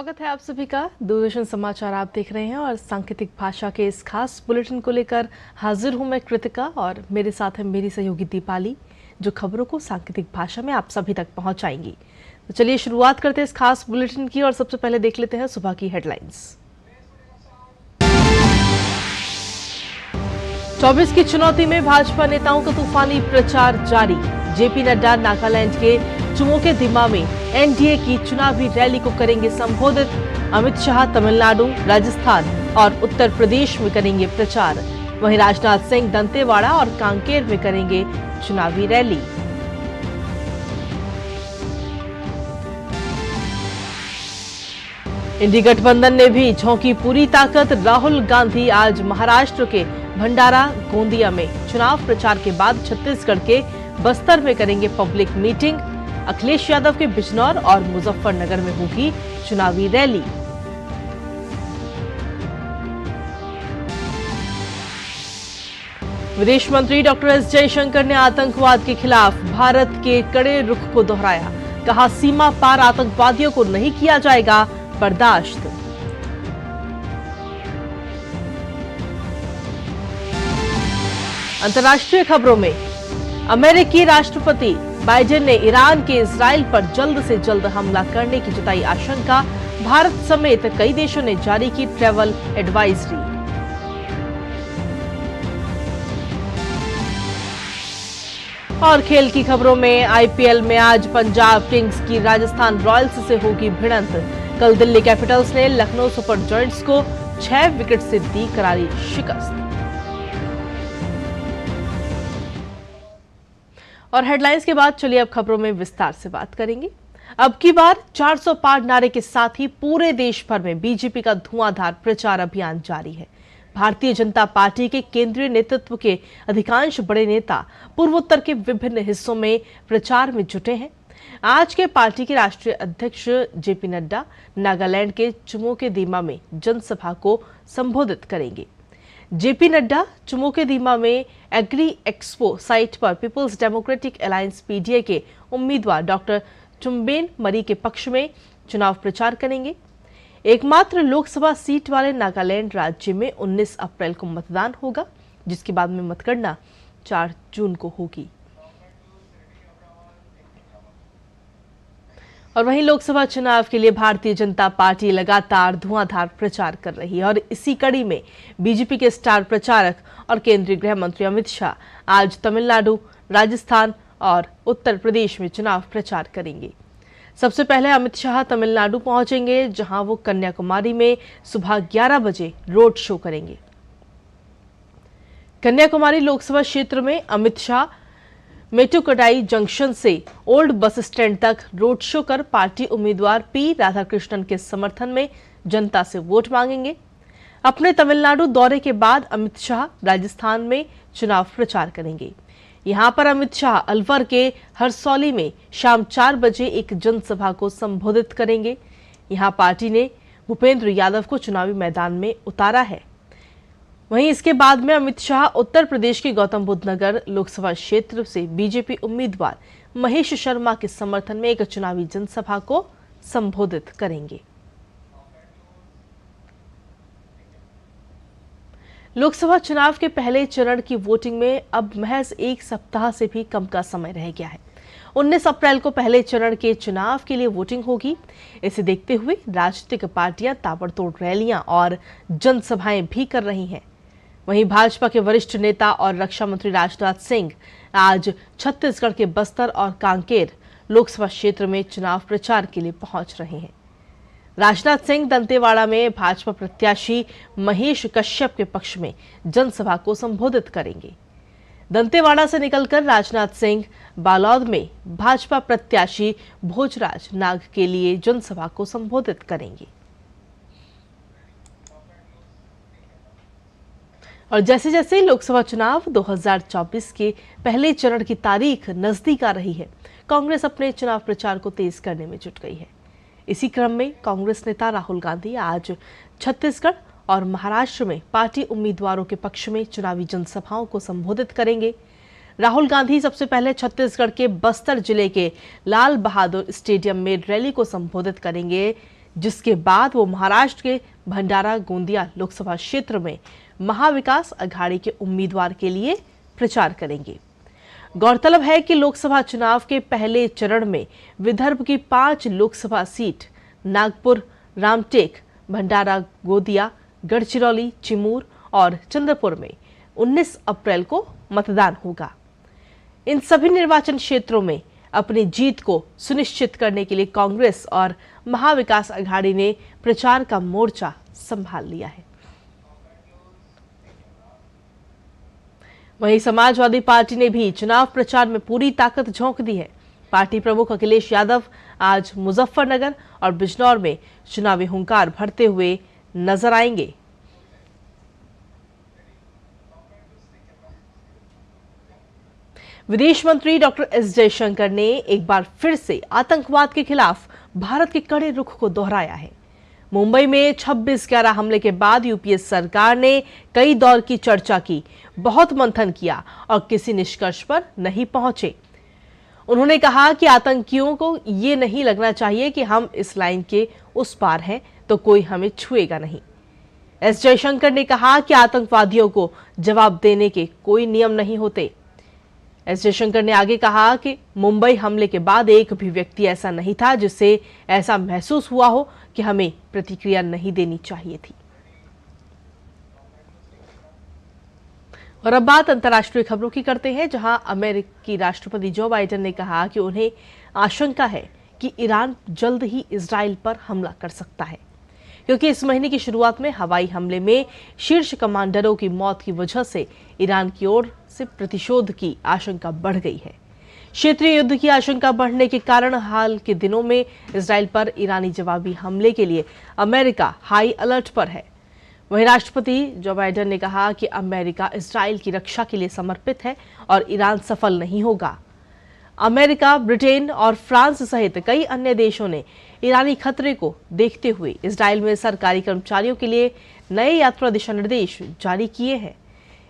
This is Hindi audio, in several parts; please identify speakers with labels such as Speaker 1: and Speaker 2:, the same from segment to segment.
Speaker 1: स्वागत है आप सभी का। दूरदर्शन समाचार आप देख रहे हैं और सांकेतिक भाषा के इस खास बुलेटिन को लेकर हाजिर हूं मैं कृतिका और मेरे साथ है मेरी सहयोगी दीपाली, जो खबरों को सांकेतिक भाषा में आप सभी तक पहुंचाएंगी। तो चलिए शुरुआत करते हैं इस खास बुलेटिन की और सबसे पहले देख लेते हैं सुबह की हेडलाइंस। 24 की चुनौती में भाजपा नेताओं का तूफानी प्रचार जारी। जेपी नड्डा नागालैंड के चुमोके दिमा में एनडीए की चुनावी रैली को करेंगे संबोधित। अमित शाह तमिलनाडु, राजस्थान और उत्तर प्रदेश में करेंगे प्रचार। वहीं राजनाथ सिंह दंतेवाड़ा और कांकेर में करेंगे चुनावी रैली। इंडी गठबंधन ने भी झोंकी पूरी ताकत। राहुल गांधी आज महाराष्ट्र के भंडारा गोंदिया में चुनाव प्रचार के बाद छत्तीसगढ़ के बस्तर में करेंगे पब्लिक मीटिंग। अखिलेश यादव के बिजनौर और मुजफ्फरनगर में होगी चुनावी रैली। विदेश मंत्री डॉक्टर एस जयशंकर ने आतंकवाद के खिलाफ भारत के कड़े रुख को दोहराया। कहा, सीमा पार आतंकवादियों को नहीं किया जाएगा बर्दाश्त। अंतर्राष्ट्रीय खबरों में अमेरिकी राष्ट्रपति बाइडेन ने ईरान के इजराइल पर जल्द से जल्द हमला करने की जताई आशंका। भारत समेत कई देशों ने जारी की ट्रैवल एडवाइजरी। और खेल की खबरों में आईपीएल में आज पंजाब किंग्स की राजस्थान रॉयल्स से होगी भिड़ंत। कल दिल्ली कैपिटल्स ने लखनऊ सुपर जायंट्स को 6 विकेट से दी करारी शिकस्त। और हेडलाइंस के बाद चलिए अब खबरों में विस्तार से बात करेंगे। अब की बार 400 पार नारे के साथ ही पूरे देश भर में बीजेपी का धुआंधार प्रचार अभियान जारी है। भारतीय जनता पार्टी के केंद्रीय नेतृत्व के अधिकांश बड़े नेता पूर्वोत्तर के विभिन्न हिस्सों में प्रचार में जुटे हैं। आज के पार्टी के राष्ट्रीय अध्यक्ष जेपी नड्डा नागालैंड के चुमोके दिमा में जनसभा को संबोधित करेंगे। जेपी नड्डा चुमोके दिमा में एग्री एक्सपो साइट पर पीपुल्स डेमोक्रेटिक अलायंस पीडीए के उम्मीदवार डॉक्टर चुम्बेन मरी के पक्ष में चुनाव प्रचार करेंगे। एकमात्र लोकसभा सीट वाले नागालैंड राज्य में 19 अप्रैल को मतदान होगा, जिसके बाद में मतगणना 4 जून को होगी। और वहीं लोकसभा चुनाव के लिए भारतीय जनता पार्टी लगातार धुआंधार प्रचार कर रही है और इसी कड़ी में बीजेपी के स्टार प्रचारक और केंद्रीय गृह मंत्री अमित शाह आज तमिलनाडु, राजस्थान और उत्तर प्रदेश में चुनाव प्रचार करेंगे। सबसे पहले अमित शाह तमिलनाडु पहुंचेंगे, जहां वो कन्याकुमारी में सुबह 11 बजे रोड शो करेंगे। कन्याकुमारी लोकसभा क्षेत्र में अमित शाह मेटुकडाई जंक्शन से ओल्ड बस स्टैंड तक रोड शो कर पार्टी उम्मीदवार पी राधाकृष्णन के समर्थन में जनता से वोट मांगेंगे। अपने तमिलनाडु दौरे के बाद अमित शाह राजस्थान में चुनाव प्रचार करेंगे। यहां पर अमित शाह अलवर के हरसौली में शाम 4 बजे एक जनसभा को संबोधित करेंगे। यहां पार्टी ने भूपेंद्र यादव को चुनावी मैदान में उतारा है। वहीं इसके बाद में अमित शाह उत्तर प्रदेश के गौतम बुद्ध नगर लोकसभा क्षेत्र से बीजेपी उम्मीदवार महेश शर्मा के समर्थन में एक चुनावी जनसभा को संबोधित करेंगे। लोकसभा चुनाव के पहले चरण की वोटिंग में अब महज 1 सप्ताह से भी कम का समय रह गया है। 19 अप्रैल को पहले चरण के चुनाव के लिए वोटिंग होगी। इसे देखते हुए राजनीतिक पार्टियां ताबड़तोड़ रैलियां और जनसभाएं भी कर रही हैं। वहीं भाजपा के वरिष्ठ नेता और रक्षा मंत्री राजनाथ सिंह आज छत्तीसगढ़ के बस्तर और कांकेर लोकसभा क्षेत्र में चुनाव प्रचार के लिए पहुंच रहे हैं। राजनाथ सिंह दंतेवाड़ा में भाजपा प्रत्याशी महेश कश्यप के पक्ष में जनसभा को संबोधित करेंगे। दंतेवाड़ा से निकलकर राजनाथ सिंह बालोद में भाजपा प्रत्याशी भोजराज नाग के लिए जनसभा को संबोधित करेंगे। और जैसे जैसे लोकसभा चुनाव 2024 के पहले चरण की तारीख नजदीक आ रही है, कांग्रेस अपने चुनाव प्रचार को तेज करने में जुट गई है। इसी क्रम में कांग्रेस नेता राहुल गांधी आज छत्तीसगढ़ और महाराष्ट्र में पार्टी उम्मीदवारों के पक्ष में चुनावी जनसभाओं को संबोधित करेंगे। राहुल गांधी सबसे पहले छत्तीसगढ़ के बस्तर जिले के लाल बहादुर स्टेडियम में रैली को संबोधित करेंगे, जिसके बाद वो महाराष्ट्र के भंडारा गोंदिया लोकसभा क्षेत्र में महाविकास अघाड़ी के उम्मीदवार के लिए प्रचार करेंगे। गौरतलब है कि लोकसभा चुनाव के पहले चरण में विदर्भ की 5 लोकसभा सीट नागपुर, रामटेक, भंडारा गोंदिया, गढ़चिरौली, चिमूर और चंद्रपुर में 19 अप्रैल को मतदान होगा। इन सभी निर्वाचन क्षेत्रों में अपनी जीत को सुनिश्चित करने के लिए कांग्रेस और महाविकास अघाड़ी ने प्रचार का मोर्चा संभाल लिया है। वहीं समाजवादी पार्टी ने भी चुनाव प्रचार में पूरी ताकत झोंक दी है। पार्टी प्रमुख अखिलेश यादव आज मुजफ्फरनगर और बिजनौर में चुनावी हुंकार भरते हुए नजर आएंगे। विदेश मंत्री डॉक्टर एस जयशंकर ने एक बार फिर से आतंकवाद के खिलाफ भारत के कड़े रुख को दोहराया है। मुंबई में 26/11 हमले के बाद यूपीए सरकार ने कई दौर की चर्चा की, बहुत मंथन किया और किसी निष्कर्ष पर नहीं पहुंचे। उन्होंने कहा कि आतंकियों को ये नहीं लगना चाहिए कि हम इस लाइन के उस पार हैं तो कोई हमें छुएगा नहीं। एस जयशंकर ने कहा कि आतंकवादियों को जवाब देने के कोई नियम नहीं होते। एस जयशंकर ने आगे कहा कि मुंबई हमले के बाद एक भी व्यक्ति ऐसा नहीं था जिससे ऐसा महसूस हुआ हो कि हमें प्रतिक्रिया नहीं देनी चाहिए थी। और अब बात अंतर्राष्ट्रीय खबरों की करते हैं, जहां अमेरिकी राष्ट्रपति जो बाइडेन ने कहा कि उन्हें आशंका है कि ईरान जल्द ही इजराइल पर हमला कर सकता है, क्योंकि इस महीने की शुरुआत में हवाई हमले में शीर्ष कमांडरों की मौत की वजह से ईरान की ओर से प्रतिशोध की आशंका बढ़ गई है। क्षेत्रीय युद्ध की आशंका बढ़ने के कारण हाल के दिनों में इजराइल पर ईरानी जवाबी हमले के लिए अमेरिका हाई अलर्ट पर है। वहीं राष्ट्रपति जो बाइडेन ने कहा कि अमेरिका इजराइल की रक्षा के लिए समर्पित है और ईरान सफल नहीं होगा। अमेरिका, ब्रिटेन और फ्रांस सहित कई अन्य देशों ने ईरानी खतरे को देखते हुए इजराइल में सरकारी कर्मचारियों के लिए नए यात्रा दिशा निर्देश जारी किए हैं।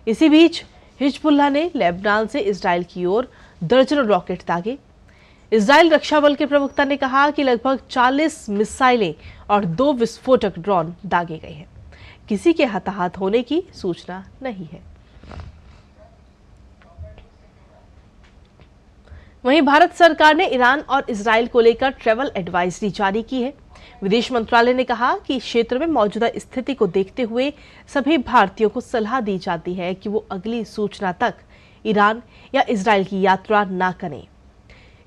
Speaker 1: इसी बीच हिजबुल्लाह ने लेबनान से इजराइल की ओर दर्जनों रॉकेट दागे। इजराइल रक्षा बल के प्रवक्ता ने कहा कि लगभग 40 मिसाइलें और 2 विस्फोटक ड्रोन दागे गए हैं। किसी के हताहत होने की सूचना नहीं है। वहीं भारत सरकार ने ईरान और इजराइल को लेकर ट्रैवल एडवाइजरी जारी की है। विदेश मंत्रालय ने कहा कि क्षेत्र में मौजूदा स्थिति को देखते हुए सभी भारतीयों को सलाह दी जाती है कि वो अगली सूचना तक ईरान या इजराइल की यात्रा ना करें।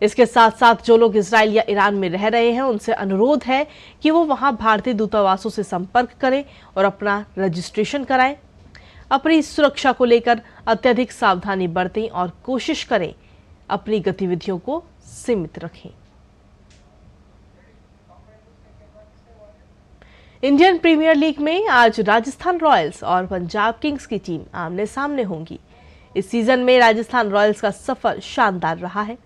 Speaker 1: इसके साथ साथ जो लोग इजराइल या ईरान में रह रहे हैं उनसे अनुरोध है कि वो वहां भारतीय दूतावासों से संपर्क करें और अपना रजिस्ट्रेशन कराएं। अपनी सुरक्षा को लेकर अत्यधिक सावधानी बरतें और कोशिश करें अपनी गतिविधियों को सीमित रखें। इंडियन प्रीमियर लीग में आज राजस्थान रॉयल्स और पंजाब किंग्स की टीम आमने सामने होंगी। इस सीजन में राजस्थान रॉयल्स का सफर शानदार रहा है।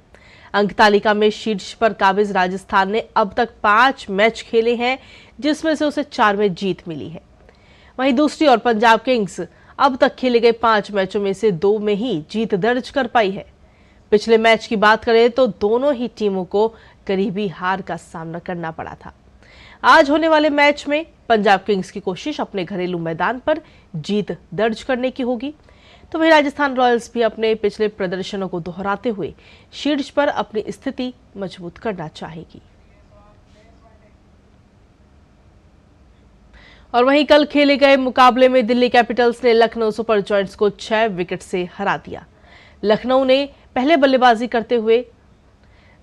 Speaker 1: अंक तालिका में शीर्ष पर काबिज राजस्थान ने अब तक 5 मैच खेले हैं, जिसमें से उसे 4 में जीत मिली है। वहीं दूसरी ओर पंजाब किंग्स अब तक खेले गए 5 मैचों में से 2 में ही जीत दर्ज कर पाई है। पिछले मैच की बात करें तो दोनों ही टीमों को करीबी हार का सामना करना पड़ा था। आज होने वाले मैच में पंजाब किंग्स की कोशिश अपने घरेलू मैदान पर जीत दर्ज करने की होगी, तो वहीं राजस्थान रॉयल्स भी अपने पिछले प्रदर्शनों को दोहराते हुए शीर्ष पर अपनी स्थिति मजबूत करना चाहेगी। और वहीं कल खेले गए मुकाबले में दिल्ली कैपिटल्स ने लखनऊ सुपर जॉयंट्स को 6 विकेट से हरा दिया। लखनऊ ने पहले बल्लेबाजी करते हुए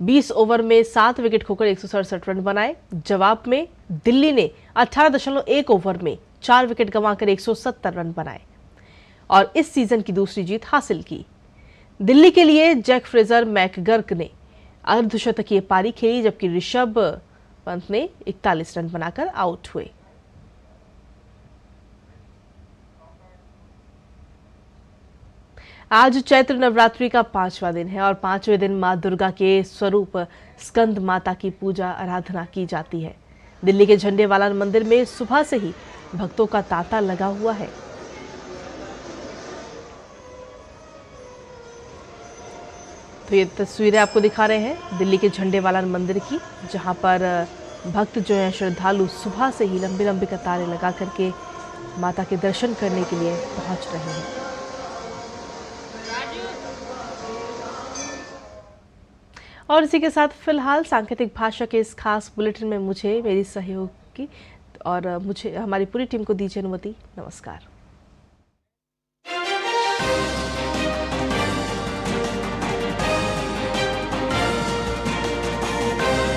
Speaker 1: 20 ओवर में 7 विकेट खोकर 167 रन बनाए। जवाब में दिल्ली ने 18.1 ओवर में 4 विकेट गंवाकर 170 रन बनाए और इस सीजन की दूसरी जीत हासिल की। दिल्ली के लिए जैक फ्रेजर मैकगर्क ने अर्धशतकीय पारी खेली, जबकि ऋषभ पंत ने 41 रन बनाकर आउट हुए। आज चैत्र नवरात्रि का 5वां दिन है और 5वें दिन मां दुर्गा के स्वरूप स्कंद माता की पूजा आराधना की जाती है। दिल्ली के झंडेवाला मंदिर में सुबह से ही भक्तों का तांता लगा हुआ है। तो ये तस्वीरें आपको दिखा रहे हैं दिल्ली के झंडेवाला मंदिर की, जहां पर भक्त जो हैं श्रद्धालु सुबह से ही लंबी लंबी कतारें लगा करके माता के दर्शन करने के लिए पहुंच रहे हैं। और इसी के साथ फिलहाल सांकेतिक भाषा के इस खास बुलेटिन में मुझे मेरी सहयोगी और मुझे हमारी पूरी टीम को दीजिए अनुमति। नमस्कार।